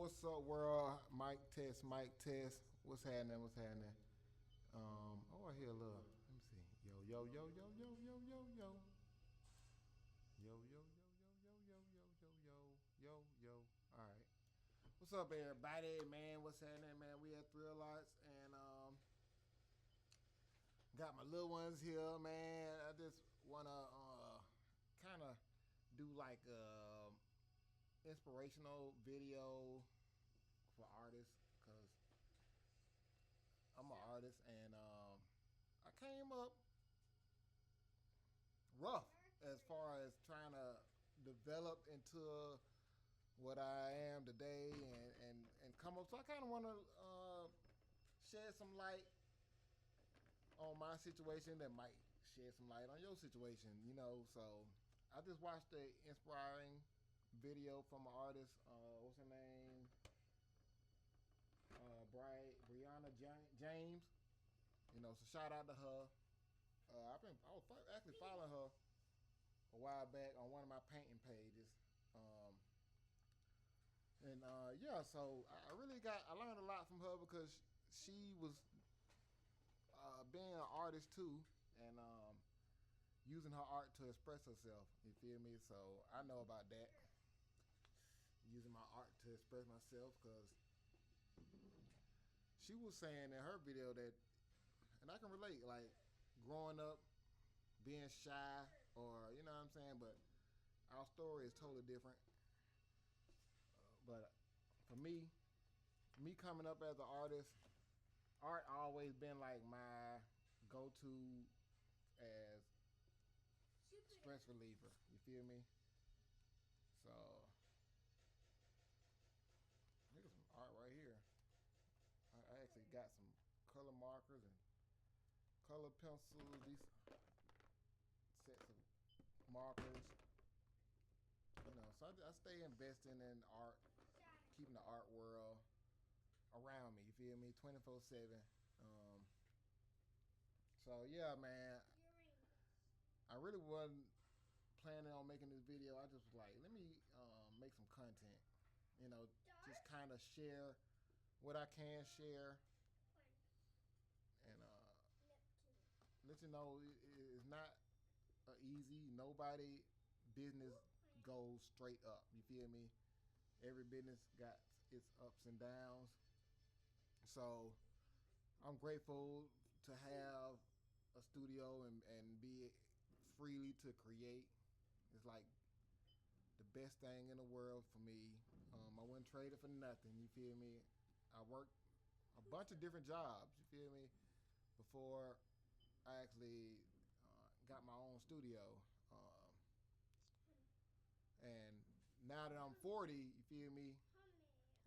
What's up, world? Mic test, mic test. What's happening? What's happening? I hear a little. Let me see. Yo, yo, yo, yo, yo, yo, yo, yo. Yo, yo, yo, yo, yo, yo, yo, yo, yo, yo, yo. All right. What's up, everybody, man? What's happening, man? We at Thrill Arts, and got my little ones here, man. I just wanna kind of do like inspirational video for artists, cause I'm an artist, and I came up rough as far as trying to develop into what I am today, and come up. So I kind of want to shed some light on my situation that might shed some light on your situation. So I just watched the inspiring video from an artist. What's her name? Brianna James. So shout out to her. I was actually following her a while back on one of my painting pages. Um, and so I learned a lot from her because she was being an artist too, and using her art to express herself. You feel me? So I know about that, using my art to express myself, because she was saying in her video that, and I can relate, like growing up being shy, or you know what I'm saying, but our story is totally different. But for me coming up as an artist, art always been like my go-to as stress reliever. You feel me? So look at some art right here. I actually got some color markers and color pencils. These sets of markers. So I stay investing in art, keeping the art world around me. You feel me? 24/7. Um, so yeah, man. I really wasn't planning on making this video. I just was like, let me make some content. Just kind of share what I can share, and let you know it's not easy. Nobody business goes straight up. You feel me? Every business got its ups and downs. So I'm grateful to have a studio and be freely to create. It's like the best thing in the world for me. I wouldn't trade it for nothing. You feel me? I worked a bunch of different jobs. You feel me? Before I actually got my own studio. And now that I'm 40, you feel me?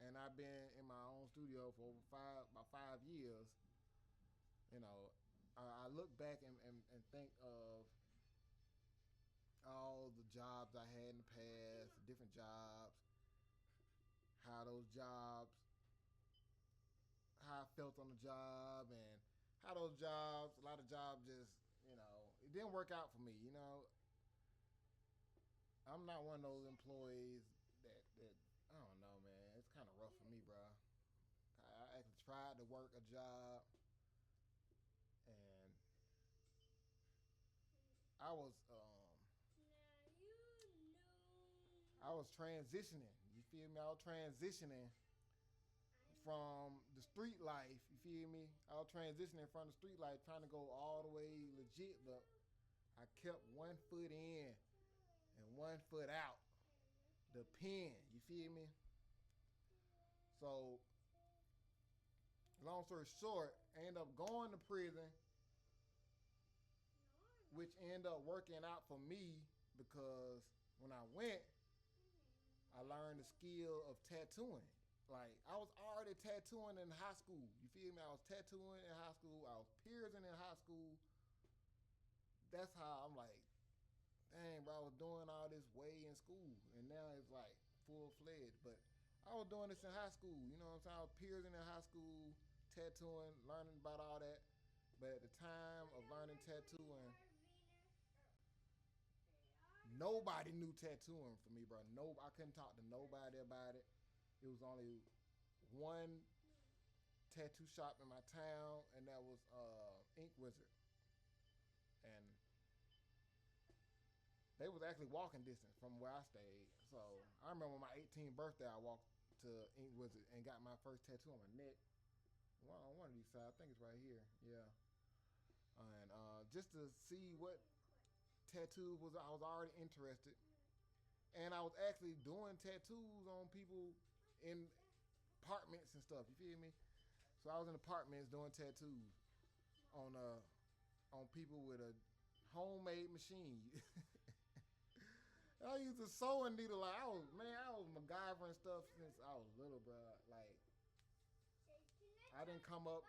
And I've been in my own studio for about 5 years. You know, I look back and think of all the jobs I had in the past, different jobs, how those jobs, how I felt on the job, and how those jobs, a lot of jobs just, it didn't work out for me. I'm not one of those employees that I don't know, man. It's kind of rough for me, bro. I actually tried to work a job, and I was I was transitioning. You feel me? I was transitioning from the street life. You feel me? I was transitioning from the street life, trying to go all the way legit, but I kept one foot in and one foot out. The pen. You feel me? So, long story short, I ended up going to prison, which ended up working out for me because when I went, I learned the skill of tattooing. Like, I was already tattooing in high school. You feel me? I was tattooing in high school. I was piercing in high school. That's how I'm like, dang, bro, I was doing all this way in school. And now it's like full fledged. But I was doing this in high school. You know what I'm saying? I was piercing in high school, tattooing, learning about all that. But at the time of learning tattooing, nobody knew tattooing for me, bro. No, I couldn't talk to nobody about it. It was only one tattoo shop in my town, and that was Ink Wizard, and they was actually walking distance from where I stayed. So I remember on my 18th birthday, I walked to Ink Wizard and got my first tattoo on my neck. Well, on one of these sides, I think it's right here. Yeah, and just to see what tattoos was, I was already interested, and I was actually doing tattoos on people in apartments and stuff. You feel me? So I was in apartments doing tattoos on people with a homemade machine. I used a sewing needle. Like I was MacGyver and stuff since I was little, bro. Like I didn't came up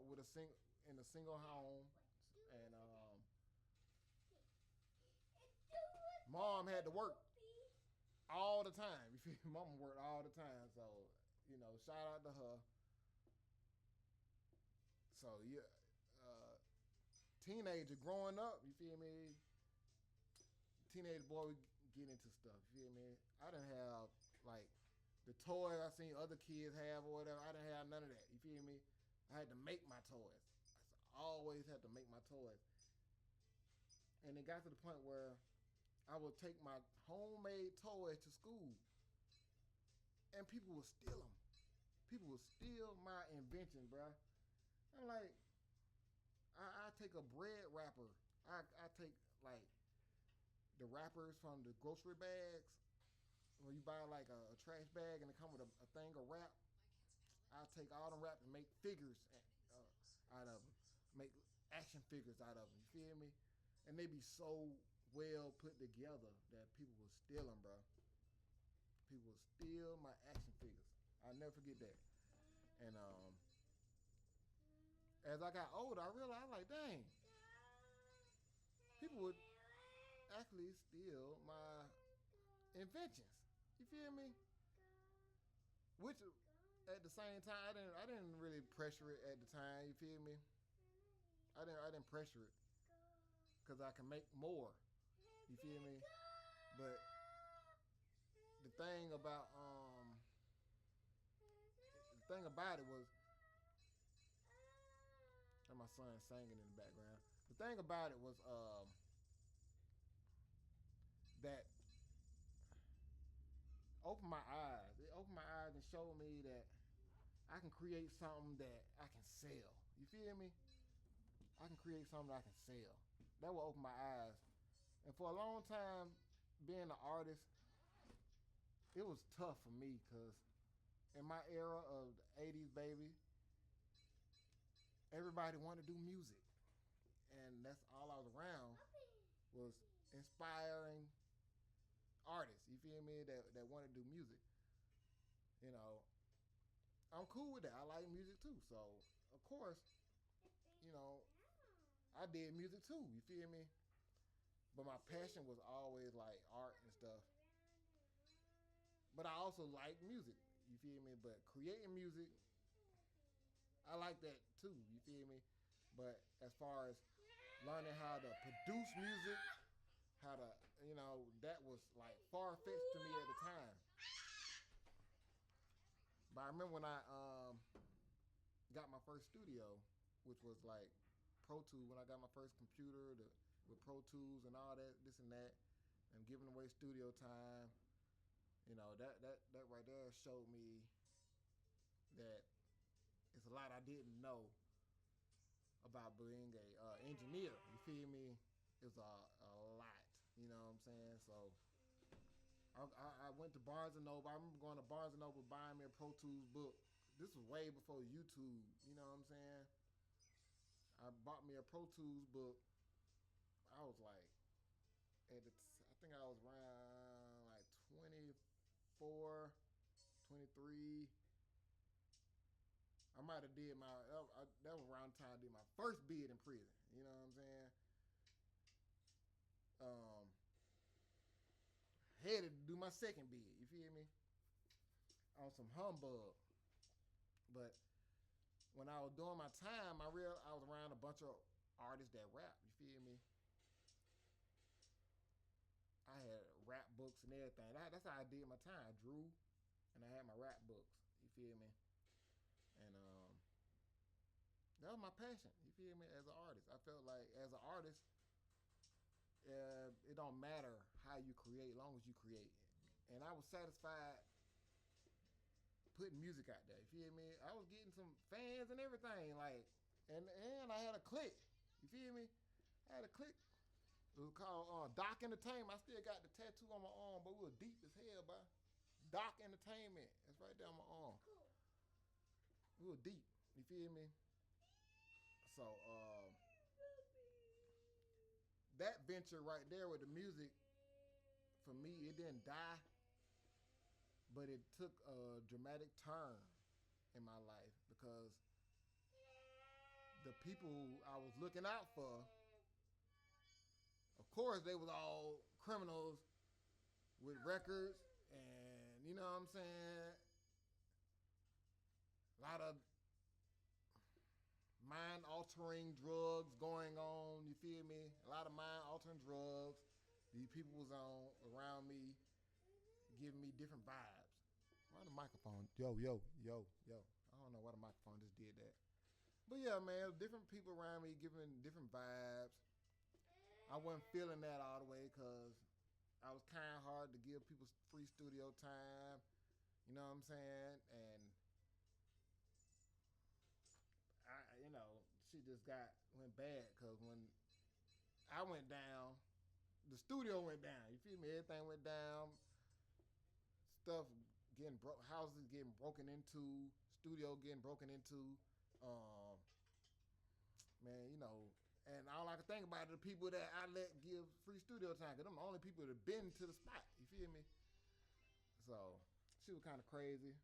with a single home, and mom had to work all the time. You feel me? Mama worked all the time, so shout out to her. So yeah, teenager growing up, you feel me? Teenage boy would get into stuff. You feel me? I didn't have like the toys I seen other kids have or whatever. I didn't have none of that. You feel me? I had to make my toys. I always had to make my toys. And it got to the point where I would take my homemade toys to school, and people would steal them. People would steal my invention, bruh. I'm like, I take a bread wrapper. I take like the wrappers from the grocery bags. When you buy like a trash bag and it come with a thing of wrap, I'll take all the wrap and make figures out of them. Make action figures out of them. You feel me? And they be so well put together that people will steal them, bro. People will steal my action figures. I'll never forget that. And as I got older, I realized, like, dang, people would actually steal my inventions. You feel me? Which, at the same time, I didn't really pressure it at the time. You feel me? I didn't pressure it because I can make more. You feel me? But the thing about it was, and my son singing in the background. The thing about it was that opened my eyes. It opened my eyes and showed me that I can create something that I can sell. You feel me? I can create something that I can sell. That will open my eyes. And for a long time, being an artist, it was tough for me because in my era of the 80s, baby, everybody wanted to do music. And that's all I was around was inspiring artists, you feel me, that want to do music. I'm cool with that. I like music too. So, of course, you know, I did music too, you feel me? But my passion was always like art and stuff. But I also like music, you feel me? But creating music, I like that too, you feel me? But as far as learning how to produce music, how to, that was like far-fetched to me at the time. But I remember when I got my first studio, which was like Pro Tools, when I got my first computer with Pro Tools and all that, this and that, and giving away studio time, that right there showed me that it's a lot I didn't know about being a engineer. You feel me? It's a lot. You know what I'm saying? So I went to Barnes and Noble. I remember going to Barnes and Noble buying me a Pro Tools book. This was way before YouTube. You know what I'm saying? I bought me a Pro Tools book. I was like, I think I was around like 24, 23. I might have did that was around the time I did my first bid in prison. You know what I'm saying? Headed to do my second bid. You feel me? On some humbug. But when I was doing my time, I was around a bunch of artists that rap. You feel me? I had rap books and everything. That's how I did my time. I drew, and I had my rap books. You feel me? And that was my passion. You feel me? As an artist, I felt like as an artist, it don't matter how you create, as long as you create. And I was satisfied putting music out there. You feel me? I was getting some fans and everything. Like, and I had a clique. You feel me? I had a clique. It was called Doc Entertainment. I still got the tattoo on my arm, but we were deep as hell, bro. Doc Entertainment. That's right there on my arm. We were deep. You feel me? So that venture right there with the music, for me, it didn't die, but it took a dramatic turn in my life because the people I was looking out for, of course, they was all criminals with records, and you know what I'm saying? A lot of mind altering drugs going on, you feel me? A lot of mind altering drugs. These people was on around me, giving me different vibes. Why the microphone? Yo, yo, yo, yo. I don't know why the microphone just did that. But yeah, man, different people around me giving different vibes. I wasn't feeling that all the way because I was kind of hard to give people free studio time. You know what I'm saying? And she just went bad because when I went down, the studio went down. You feel me? Everything went down. Stuff getting broke, houses getting broken into, studio getting broken into. Um, Man, and all I can think about is the people that I let give free studio time, because I'm the only people that have been to the spot. You feel me? So she was kind of crazy.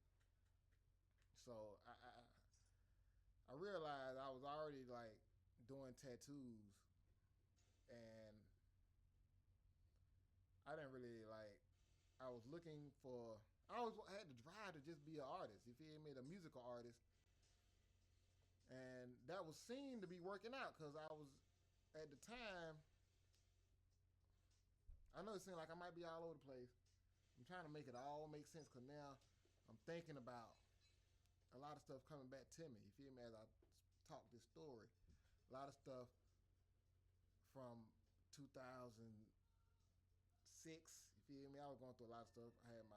So I realized I was already like doing tattoos, and I didn't really like. I was looking for. I always had the drive to just be an artist. You feel me? The musical artist, and that was seen to be working out because I was at the time. I know it seemed like I might be all over the place. I'm trying to make it all make sense because now I'm thinking about a lot of stuff coming back to me. You feel me? As I talk this story, a lot of stuff from 2006. You feel me? I was going through a lot of stuff. I had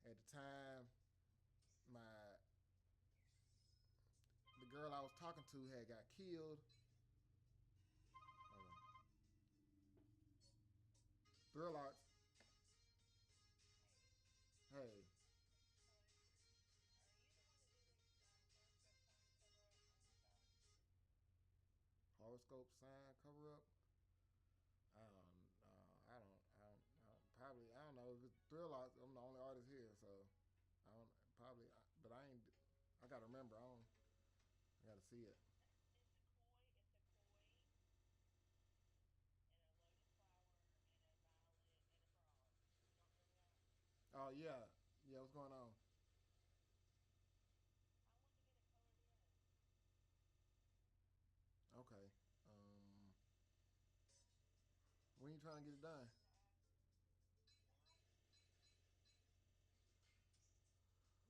at the time, the girl I was talking to had got killed. Hold on. Thrill Arts. Hey. Horoscope sign cover up. I don't. Probably. I don't know if it's Thrill Arts. I'm the only artist here, so I don't. Probably. But I ain't. I gotta remember. I don't. I gotta see it. Oh yeah. Yeah. What's going on? Okay. Um. When you trying to get it done?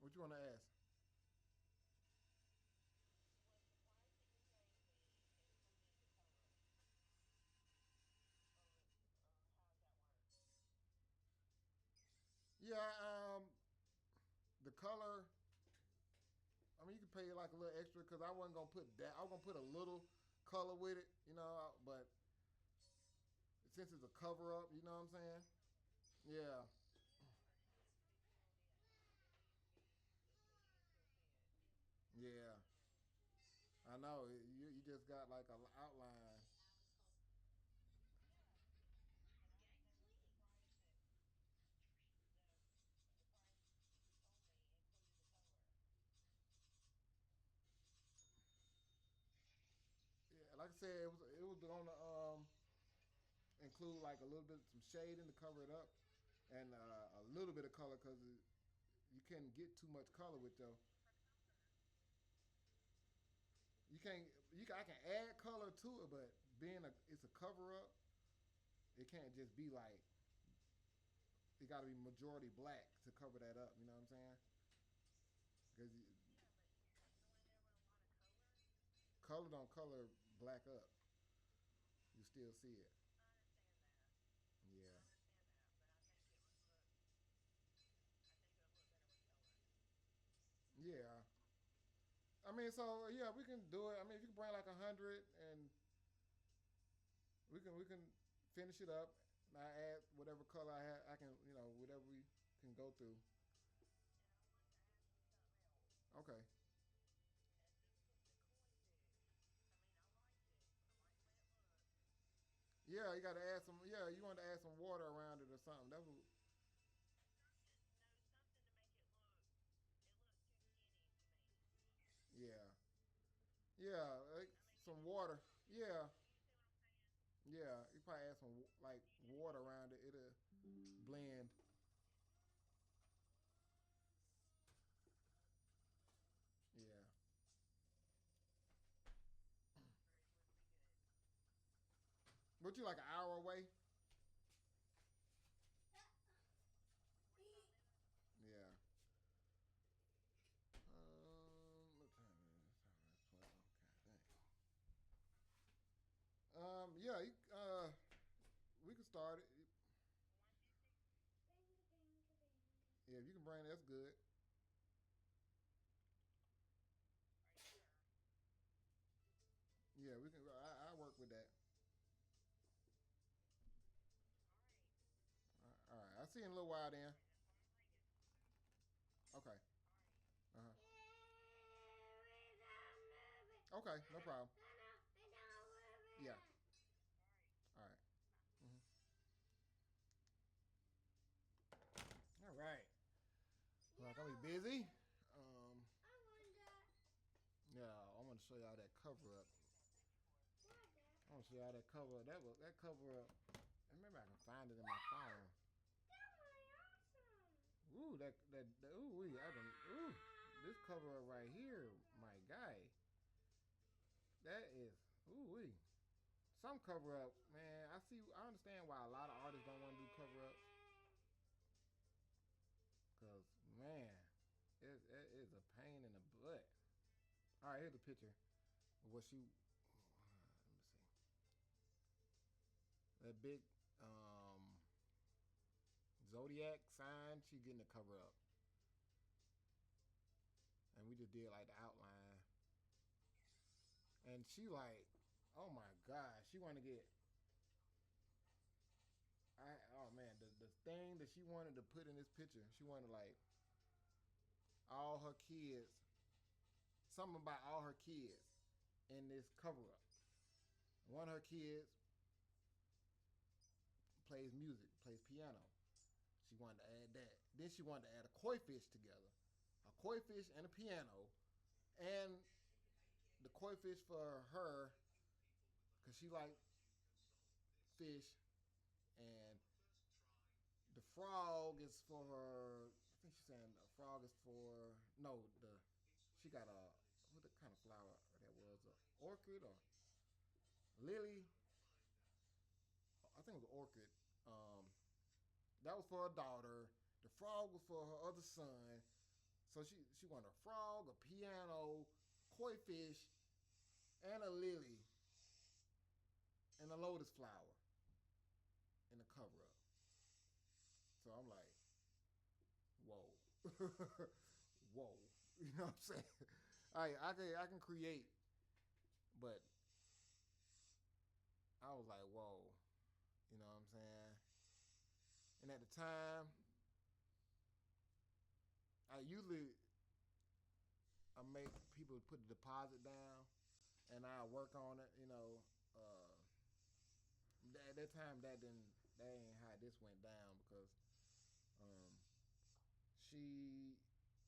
What you want to ask? Yeah. The color. I mean, you can pay like a little extra because I wasn't gonna put that. I was gonna put a little color with it, but since it's a cover up, you know what I'm saying? Yeah, yeah. I know. You just got like an outline. Yeah, like I said, it was gonna include like a little bit some shading to cover it up, and a little bit of color because you can't get too much color with though. You can't. I can add color to it, but it's a cover up, it can't just be like it got to be majority black to cover that up. You know what I'm saying? Because color don't color black up. You still see it. Yeah. Yeah. I mean, so yeah, we can do it. I mean, if you can bring like 100, and we can finish it up. And I add whatever color I have. I can, whatever we can go through. Okay. Yeah, you got to add some. Yeah, you want to add some water around it or something. That's what. Yeah. Yeah, like some water. Yeah. Yeah, you probably add some like water around it. It'll blend. Yeah. But you like an hour away? Yeah. What time is it? 12. Okay, thanks. Yeah, we can start it. Yeah, if you can bring it, that's good. Yeah, we can. I work with that. All right. I'll see you in a little while then. Okay. Uh huh. Okay, no problem. Yeah. All right. All right. Well, I'm gonna be busy. Um, yeah, I want to show y'all that cover up. I want to show y'all that cover. That cover up. And maybe I can find it in my phone. Ooh, ooh, ooh, this cover up right here, my guy. That is, ooh, wee. Some cover up, man. I understand why a lot of artists don't want to do cover up, cause man, it is a pain in the butt. All right, here's a picture of what she. Let me see. That big um, zodiac sign. She getting the cover up, and we just did like the outline. And she like, oh my god, she want to get. Oh man, the thing that she wanted to put in this picture, she wanted like all her kids, something about all her kids in this cover up. One of her kids plays music, plays piano. She wanted to add that. Then she wanted to add a koi fish together, a koi fish and a piano, and the koi fish for her because she liked fish, and the frog is for her. I think she's saying a frog is for no the. She got a what the kind of flower that was, a orchid or lily. I think it was orchid. Um, that was for her daughter. The frog was for her other son. So she wanted a frog, a piano, koi fish, and a lily, and a lotus flower in the cover up. So I'm like, whoa, whoa. You know what I'm saying? I can create, but I was like, whoa. You know what I'm saying? And at the time, I make people put the deposit down, and I work on it. At that time that ain't how this went down because um, she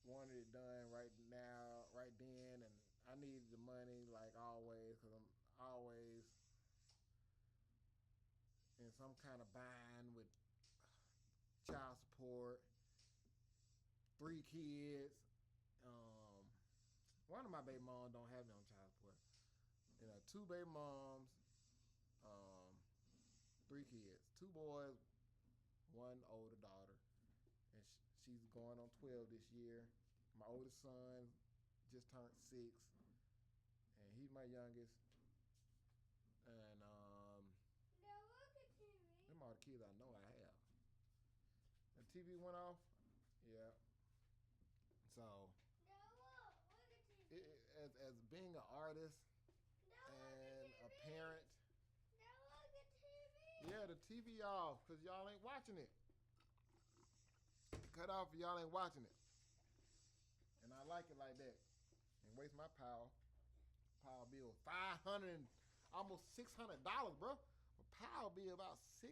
wanted it done right now, right then, and I needed the money like always because I'm always in some kind of bind with child support, 3 kids. Um, One of my baby moms don't have me on child support. 2 baby moms, um, 3 kids, 2 boys, 1 older daughter. she's going on 12 this year. My oldest son just turned 6, and he's my youngest. And them are the kids I know I have. The TV went off. Yeah. So, as being an artist and a parent, yeah, the TV off because y'all ain't watching it. Cut off if y'all ain't watching it. And I like it like that. And waste my power bill. $500, almost $600, bro. A power bill about $600.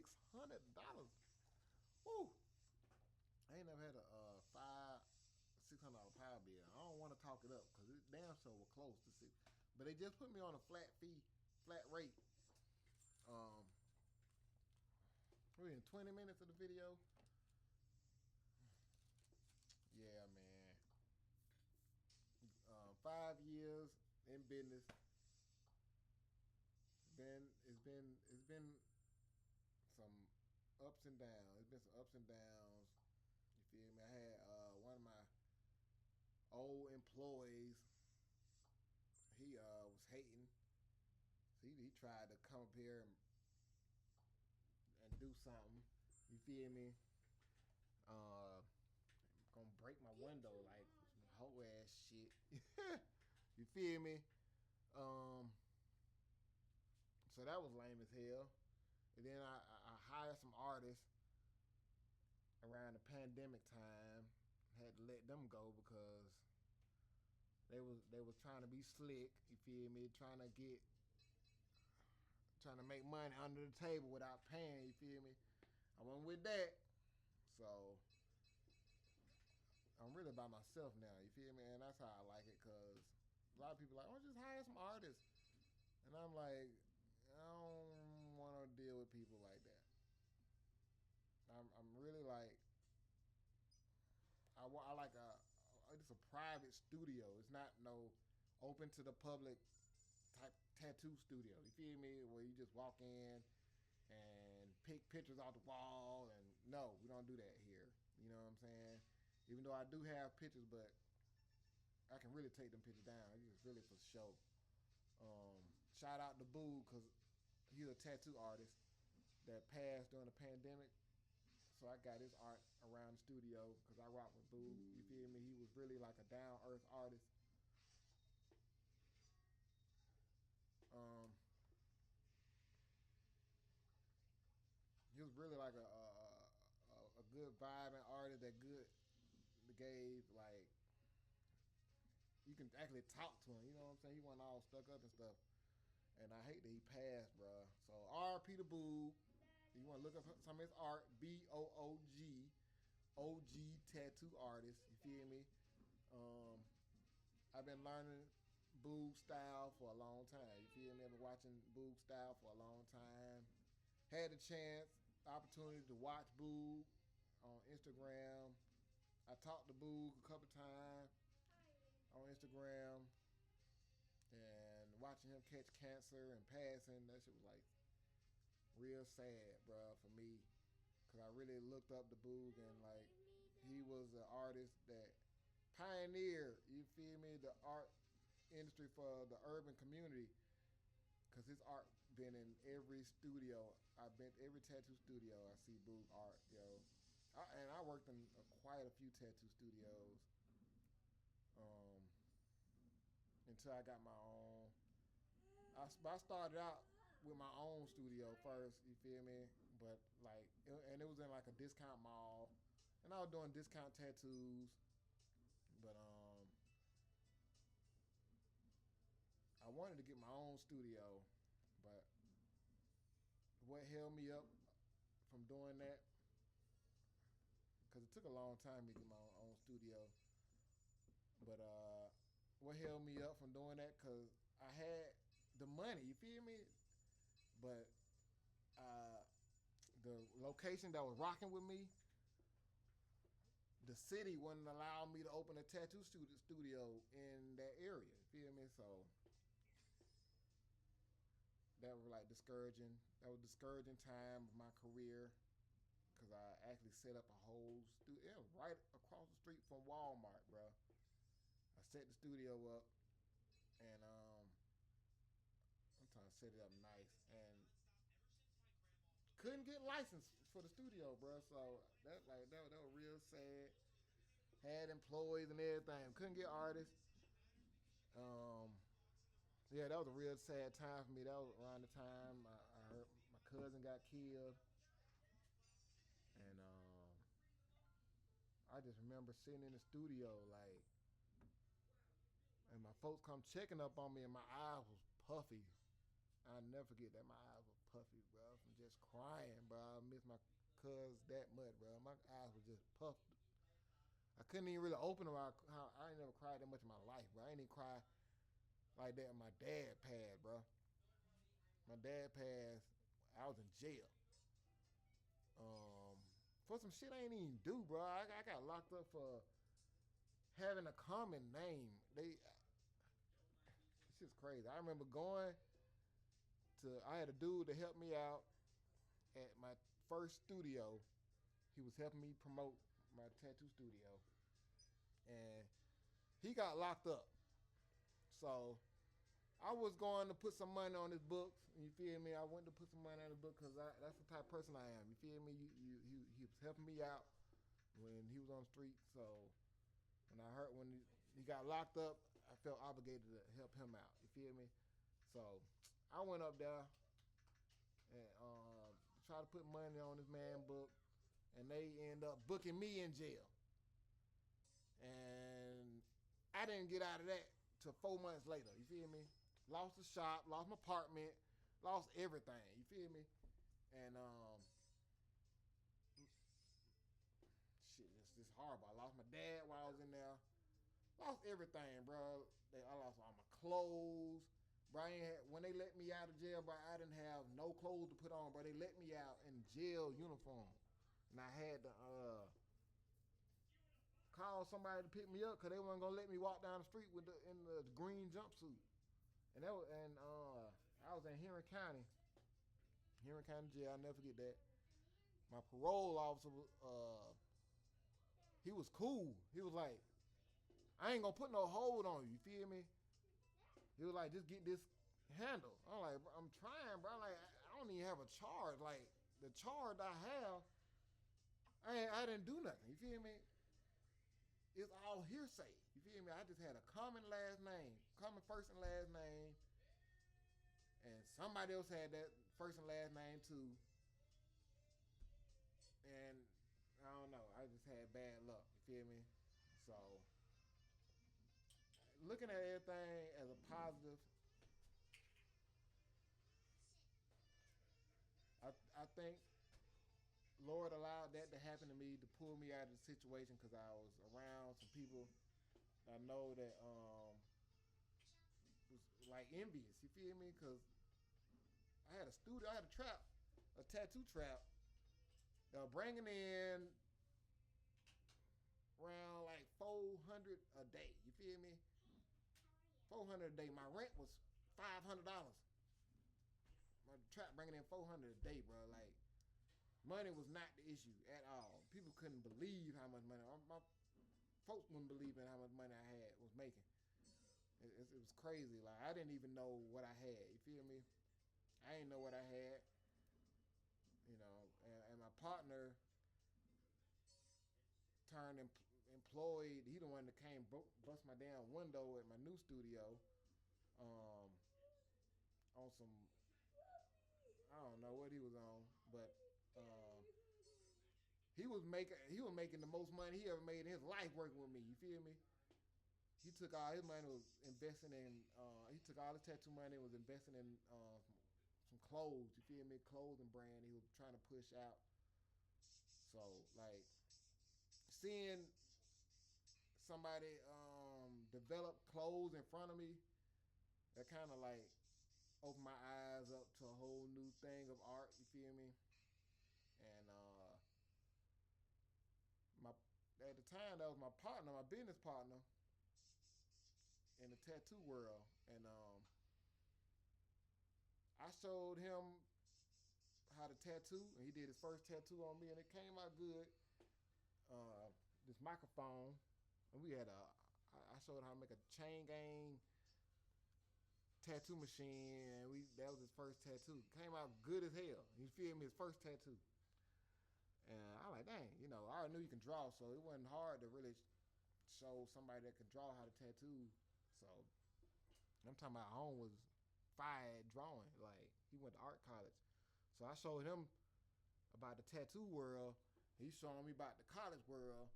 Woo! I ain't never had a $600 power bill. I don't want to talk it up because it damn sure was close to six. But they just put me on a flat rate. We're in 20 minutes of the video. Yeah, man. 5 years in business. It's been some ups and downs. It's been some ups and downs. You feel me? I had one of my old employees. He was hating. So he tried to come up here and do something. You feel me? Gonna break my window like some hoe ass shit. You feel me? So that was lame as hell. And then I hired some artists around the pandemic time. Had to let them go because they was trying to be slick. You feel me? Trying to make money under the table without paying. You feel me? I went with that. So I'm really by myself now. You feel me? And that's how I like it because a lot of people are like, oh, just hire some artists. And I'm like, I don't want to deal with people like that. I'm really like, I like it's a private studio. It's not no open to the public type tattoo studio. You feel me? Where you just walk in and pick pictures off the wall. And no, we don't do that here. You know what I'm saying? Even though I do have pictures, but I can really take them pictures down. It's just really for show. Shout out to Boo because he's a tattoo artist that passed during the pandemic. So I got his art around the studio because I rock with Boo. You feel me? He was really like a down-earth artist. He was really like a good vibing artist that gave like you can actually talk to him. You know what I'm saying? He wasn't all stuck up and stuff. And I hate that he passed, bro. So R.P. to Boo. You want to look up some of his art? BOOG, OG tattoo artist. You feel me? I've been learning Boog style for a long time. You feel me? I've been watching Boog style for a long time. Had the opportunity to watch Boog on Instagram. I talked to Boog a couple times on Instagram. And watching him catch cancer and passing, that shit was like real sad, bro, for me. Because I really looked up to Boog and like he was an artist that pioneered, you feel me, the art industry for the urban community. Because his art been in every studio. I've been to every tattoo studio. I see Boog art, yo. And I worked in quite a few tattoo studios. Until I got my own. I started out with my own studio first, you feel me? But like, and it was in like a discount mall. And I was doing discount tattoos. But I wanted to get my own studio. But what held me up from doing that, because it took a long time to get my own studio. But what held me up from doing that, because I had the money, you feel me? But the location that was rocking with me, the city wouldn't allow me to open a tattoo studio in that area, you feel me? So that was like discouraging. That was a discouraging time of my career, because I actually set up a whole studio right across the street from Walmart, bro. I set the studio up, and I'm trying to set it up nice, and couldn't get licensed for the studio, bro. So that was real sad. Had employees and everything, couldn't get artists. Um, yeah, that was a real sad time for me. That was around the time I heard my cousin got killed, and I just remember sitting in the studio like, and my folks come checking up on me, and my eyes was puffy. I never forget that my eyes were puffy, bro, from just crying, bro. I miss my cuz that much, bro. My eyes were just puffed. I couldn't even really open them. I ain't never cried that much in my life, bro. I ain't even cry like that when my dad passed, bro. My dad passed. I was in jail. Um, for some shit I ain't even do, bro. I got locked up for having a common name. It's just crazy. I remember going I had a dude to help me out at my first studio. He was helping me promote my tattoo studio, and he got locked up. So I was going to put some money on his books. You feel me? I went to put some money on his book because that's the type of person I am. You feel me? He was helping me out when he was on the street. So when I heard when he got locked up, I felt obligated to help him out. You feel me? So I went up there and tried to put money on this man book, and they end up booking me in jail. And I didn't get out of that till 4 months later. You feel me? Lost the shop, lost my apartment, lost everything. You feel me? And shit, it's just horrible. I lost my dad while I was in there. Lost everything, bro. I lost all my clothes. Bro, when they let me out of jail, bro, I didn't have no clothes to put on, bro. They let me out in jail uniform. And I had to call somebody to pick me up because they weren't going to let me walk down the street in the green jumpsuit. And I was in Henry County jail. I'll never forget that. My parole officer, he was cool. He was like, I ain't going to put no hold on you. You feel me? He was like, just get this handle. I'm like, I'm trying, bro. Like, I don't even have a charge. Like, the charge I have, I didn't do nothing. You feel me? It's all hearsay. You feel me? I just had a common last name, common first and last name, and somebody else had that first and last name too. And I don't know. I just had bad luck. You feel me? So, looking at everything as a positive, I think Lord allowed that to happen to me to pull me out of the situation because I was around some people I know that was like envious. You feel me? Because I had a studio, I had a trap, a tattoo trap, bringing in around like 400 a day. You feel me? 400 a day. My rent was $500. My trap bringing in 400 a day, bro. Like, money was not the issue at all. People couldn't believe how much money. My folks wouldn't believe in how much money I was making. It was crazy. Like, I didn't even know what I had. You feel me? I didn't know what I had. You know, and my partner turned employed. He the one that came bust my damn window at my new studio. On some, I don't know what he was on, but he was making the most money he ever made in his life working with me. You feel me? He took all his money, was investing in. He took all his tattoo money, was investing in some clothes. You feel me? Clothing brand he was trying to push out. So like seeing somebody develop clothes in front of me, that kind of like opened my eyes up to a whole new thing of art. You feel me? And my at the time that was my partner, my business partner in the tattoo world, and I showed him how to tattoo, and he did his first tattoo on me, and it came out good. This microphone, and we had I showed how to make a chain gang tattoo machine, and that was his first tattoo. Came out good as hell. You feel me? His first tattoo. And I was like, dang, I already knew you can draw, so it wasn't hard to really show somebody that could draw how to tattoo. So I'm talking about home was fire at drawing. Like, he went to art college. So I showed him about the tattoo world. He's showing me about the college world.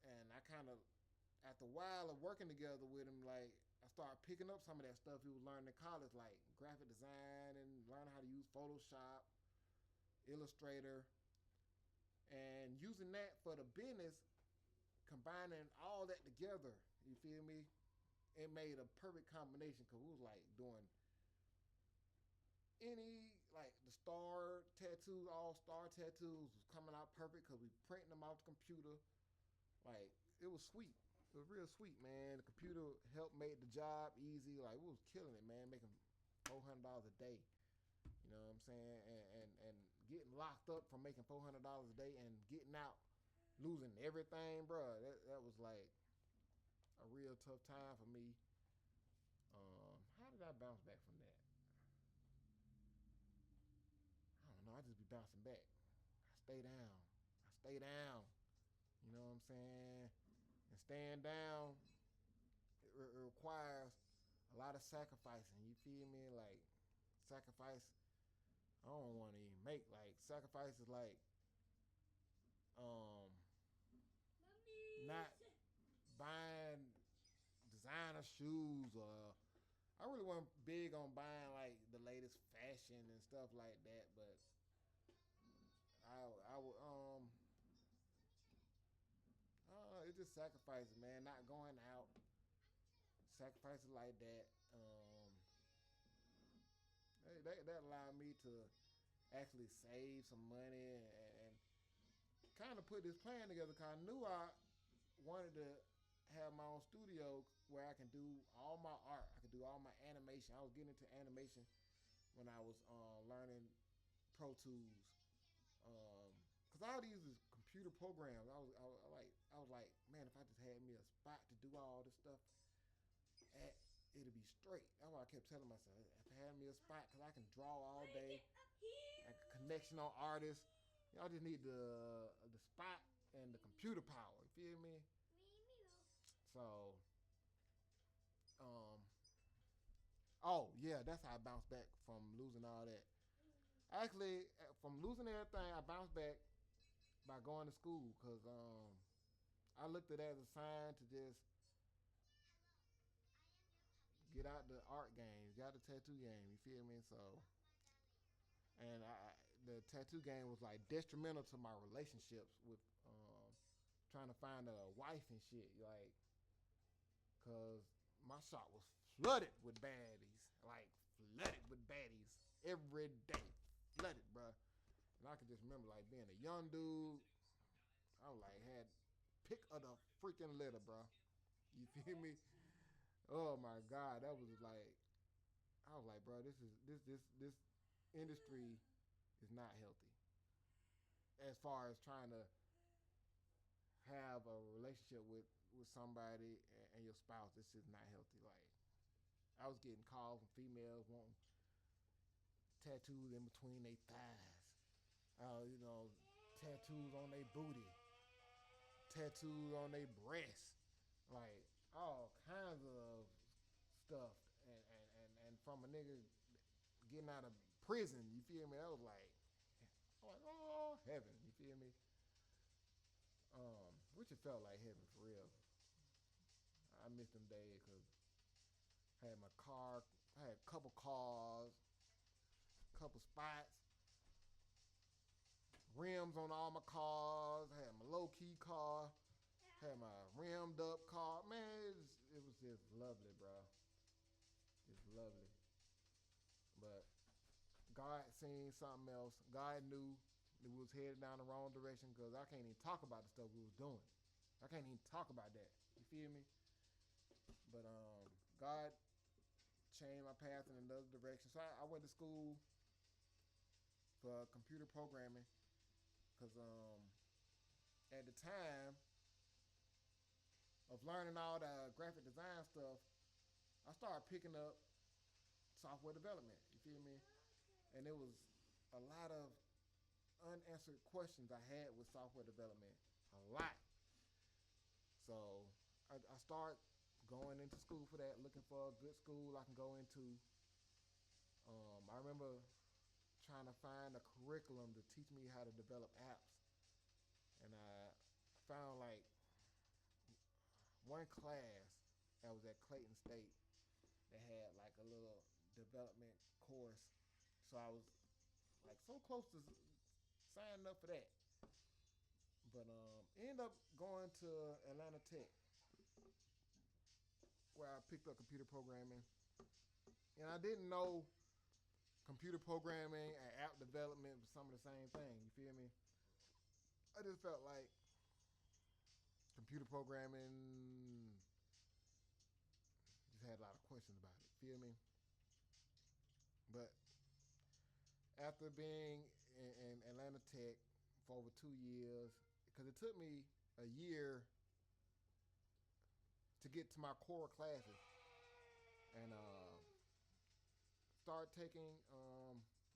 And I kind of, after a while of working together with him, like, I started picking up some of that stuff he was learning in college, like graphic design and learning how to use Photoshop, Illustrator, and using that for the business, combining all that together, you feel me? It made a perfect combination because we was like doing like the star tattoos, all star tattoos was coming out perfect because we printing them off the computer. Like, it was sweet. It was real sweet, man. The computer helped make the job easy. Like, we was killing it, man, making $400 a day. You know what I'm saying? And getting locked up from making $400 a day and getting out, losing everything, bro. That was like a real tough time for me. How did I bounce back from that? I don't know. I just be bouncing back. I stay down. I stay down. You know what I'm saying? And staying down, it requires a lot of sacrificing. You feel me? Like, sacrifice, I don't want to even make. Like, sacrifice is like, not buying designer shoes, or I really wasn't big on buying like the latest fashion and stuff like that, but I would it's just sacrifices, man. Not going out, sacrifices like that. That allowed me to actually save some money and kind of put this plan together. Cause I knew I wanted to have my own studio where I can do all my art. I could do all my animation. I was getting into animation when I was learning Pro Tools. Cause all these is computer programs. I was like, man, if I just had me a spot to do all this stuff at, it'd be straight. That's why I kept telling myself, if I had me a spot, cause I can draw all day, like a connection on artists. Y'all just need the spot and the computer power. You feel me? So, oh yeah, that's how I bounced back from losing all that. Actually, from losing everything, I bounced back by going to school because I looked at it as a sign to just get out the art game, get out the tattoo game. You feel me? So, and the tattoo game was like detrimental to my relationships with trying to find a wife and shit. Like, cause my shop was flooded with baddies, like flooded with baddies every day, flooded, bro. And I could just remember like being a young dude. I was like had pick of the freaking litter, bro. You feel me? Oh my God, that was like I was like, bro, this industry is not healthy. As far as trying to have a relationship with somebody and your spouse, this is not healthy. Like, I was getting calls from females wanting tattoos in between their thighs. Tattoos on their booty, tattoos on their breasts, like all kinds of stuff. And from a nigga getting out of prison, you feel me? That was like, I'm like, oh, heaven, you feel me? Which it felt like heaven for real. I miss them days because I had my car, I had a couple cars, couple spots, rims on all my cars. I had my low key car, had my rimmed up car. Man, it was just lovely, bro. Just lovely. But God seen something else. God knew that we was headed down the wrong direction because I can't even talk about the stuff we was doing. I can't even talk about that. You feel me? But God changed my path in another direction. So I went to school for computer programming, because at the time of learning all the graphic design stuff, I started picking up software development. You feel me? And it was a lot of unanswered questions I had with software development. A lot. So I start going into school for that, looking for a good school I can go into. I remember trying to find a curriculum to teach me how to develop apps. And I found like one class that was at Clayton State that had like a little development course. So I was like so close to signing up for that. But ended up going to Atlanta Tech where I picked up computer programming. And I didn't know computer programming and app development was some of the same thing. You feel me? I just felt like computer programming just had a lot of questions about it. Feel me? But after being in Atlanta Tech for over 2 years, because it took me a year to get to my core classes, and started taking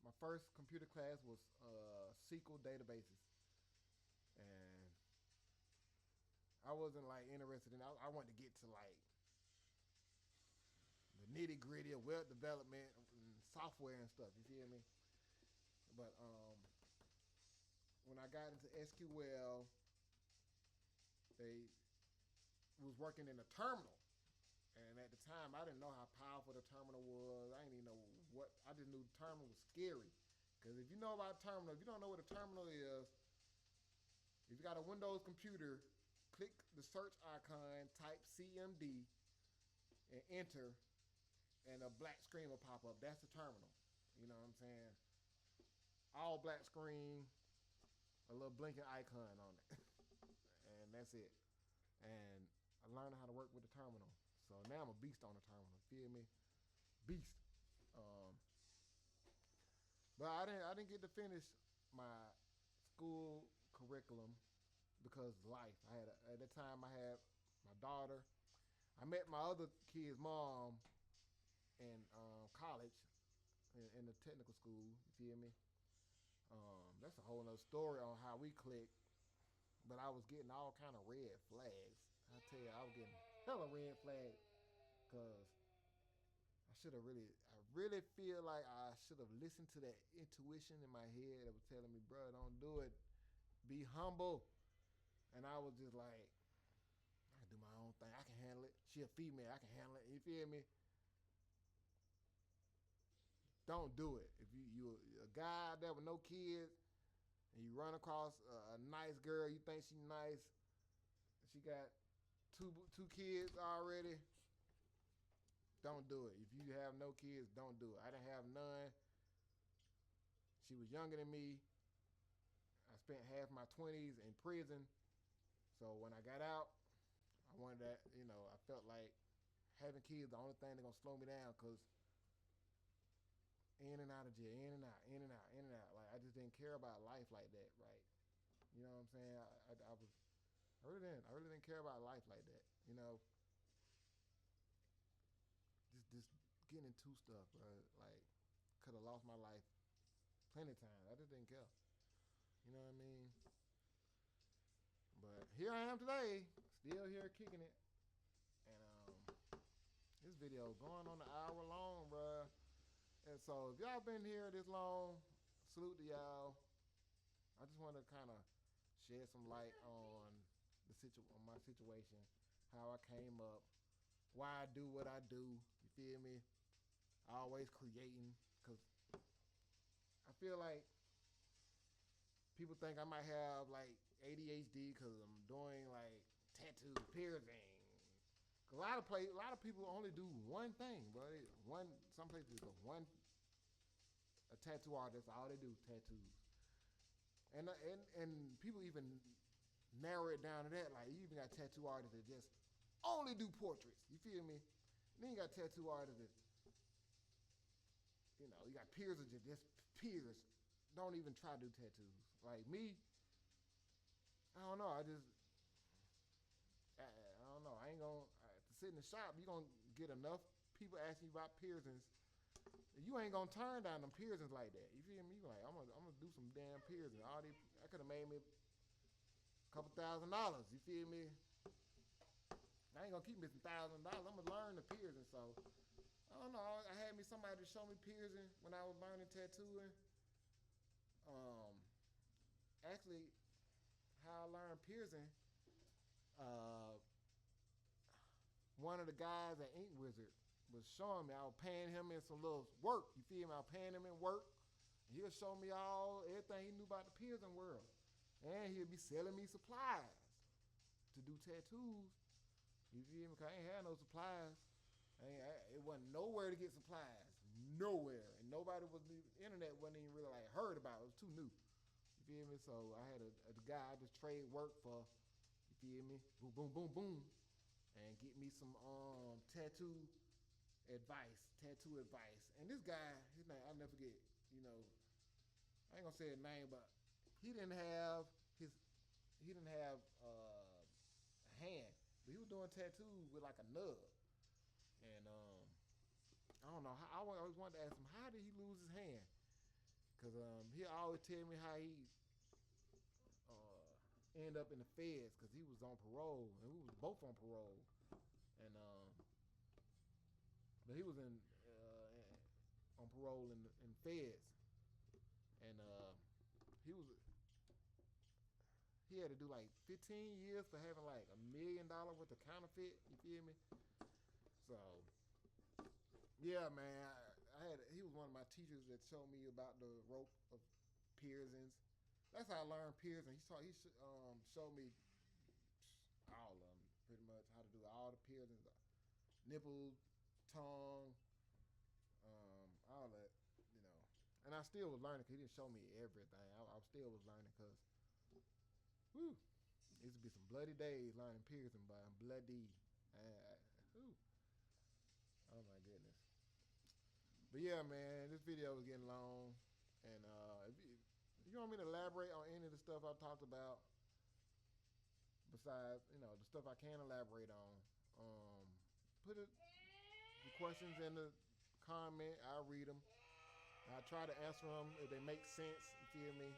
my first computer class was SQL databases, and I wasn't like interested in. I wanted to get to like the nitty gritty of web development and software and stuff. You feel me? But when I got into SQL, they was working in a terminal. And at the time, I didn't know how powerful the terminal was. I didn't even know what, I just knew the terminal was scary. Because if you know about terminal, if you don't know what a terminal is, if you got a Windows computer, click the search icon, type CMD, and enter, and a black screen will pop up. That's the terminal. You know what I'm saying? All black screen, a little blinking icon on it. And that's it. And I learned how to work with the terminal. So now I'm a beast on the terminal. Feel me? Beast. But I didn't get to finish my school curriculum because of life. At that time I had my daughter. I met my other kid's mom in college in the technical school. You feel me? That's a whole nother story on how we clicked. But I was getting all kind of red flags. I tell you, I was getting hella red flags because I really feel like I should have listened to that intuition in my head that was telling me, bro, don't do it. Be humble. And I was just like, I can do my own thing. I can handle it. She a female. I can handle it. You feel me? Don't do it. If you a guy out there with no kids and you run across a nice girl, you think she nice, she got two kids already, don't do it. If you have no kids, don't do it. I didn't have none. She was younger than me. I spent half my 20s in prison. So when I got out, I wanted that, I felt like having kids, the only thing that's going to slow me down, because in and out of jail, in and out, in and out, in and out. Like, I just didn't care about life like that, right? You know what I'm saying? I really didn't care about life like that, Just getting into stuff, bro. Like, could have lost my life plenty of times. I just didn't care. You know what I mean? But here I am today, still here kicking it. And this video going on an hour long, bro. And so if y'all been here this long, salute to y'all. I just want to kind of shed some light on on my situation, how I came up, why I do what I do. You feel me? Always creating, because I feel like people think I might have like ADHD because I'm doing like tattoo piercing. A lot of people only do one thing, bro. Some places go a tattoo artist, all they do tattoos. And people even narrow it down to that. Like, you even got tattoo artists that just only do portraits. You feel me? And then you got tattoo artists that, you got piercers that just pierce don't even try to do tattoos. Like me, I don't know. I don't know. I ain't gonna to sit in the shop. You gonna get enough people asking you about piercings. You ain't gonna turn down them piercings like that. You feel me? You like I'm gonna do some damn piercings. All these I could have made me a couple $1,000. You feel me? I ain't gonna keep missing $1,000. I'm gonna learn the piercing. So I don't know. I had me somebody to show me piercing when I was learning tattooing. Actually, how I learned piercing. One of the guys at Ink Wizard was showing me. I was paying him in some little work. You feel me? I was paying him in work. And he'll show me everything he knew about the piercing world. And he'll be selling me supplies to do tattoos. You feel me? Cause I ain't had no supplies. It wasn't nowhere to get supplies. Nowhere. And the internet wasn't even really like heard about it. It was too new. You feel me? So I had a guy I just trade work for. You feel me? Boom, boom, boom, boom. And get me some tattoo advice. And this guy, his name, I'll never forget, you know, I ain't gonna say his name, but he didn't have a hand. But he was doing tattoos with like a nub. And I don't know, I always wanted to ask him, how did he lose his hand? Because he always tell me how he end up in the feds because he was on parole, and we was both on parole. And but he was on parole in feds, and he had to do like 15 years for having like $1 million worth of counterfeit. You feel me? So yeah, man, he was one of my teachers that showed me about the rope of piercings. That's how I learned piercing. He showed me all of them, pretty much how to do all the piercings, nipple, tongue, all that, you know. And I still was learning because he didn't show me everything. I still was learning because, whew, it used to be some bloody days learning piercing, but I'm bloody. Whew. Oh my goodness. But yeah, man, this video was getting long, and if you want me to elaborate on any of the stuff I talked about, besides, you know, the stuff I can elaborate on, put the questions in the comment. I'll read them. I try to answer them if they make sense. You feel me?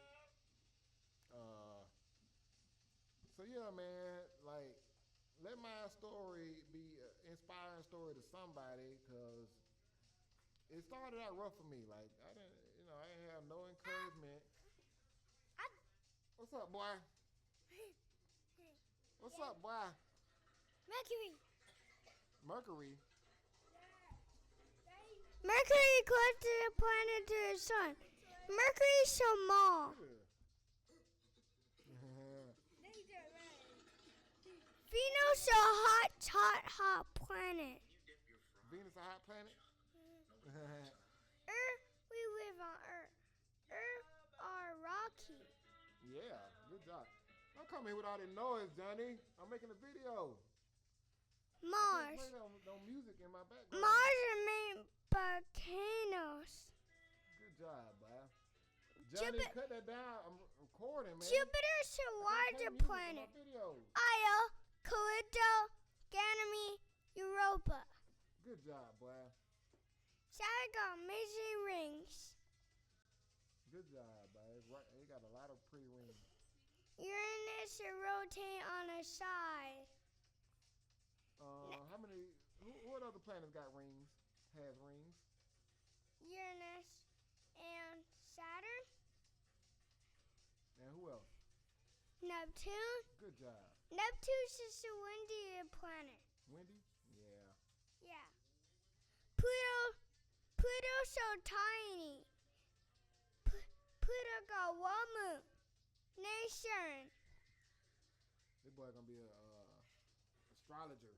So yeah, man, like, let my story be an inspiring story to somebody, because it started out rough for me. Like, I didn't have no encouragement. What's up, boy? What's up, boy? Mercury. Mercury? Mercury close to the planet to the sun. Mercury is so small. Venus is a hot planet. Venus a hot planet? We live on Earth. Earth are rocky. Yeah, good job. Don't come here with all that noise, Johnny. I'm making a video. Mars. I can't play no music in my background. Mars is made volcanoes. Good job, boy. Johnny, cut that down. I'm recording, man. Jupiter is a larger planet. Io, Callisto, Ganymede, Europa. Good job, boy. Saturn got amazing rings. Good job, boy. They got a lot of pretty rings. Uranus is rotate on a side. What other planets got rings? Has rings? Uranus and Saturn. And who else? Neptune. Good job. Neptune is the windier planet. Windy? Yeah. Yeah. Pluto's so tiny. Pluto got one moon. Named Saturn. This boy gonna be a astrologer,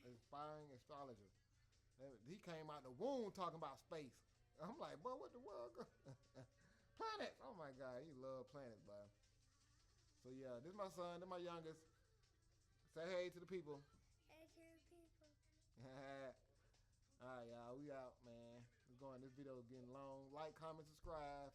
inspiring astrologer. He came out the womb talking about space. I'm like, boy, what the world? Planets. Oh my God, he love planets, boy. So yeah, this is my son. This is my youngest. Say hey to the people. Hey to the people. All right, y'all. We out, man. We're going. This video is getting long. Like, comment, subscribe.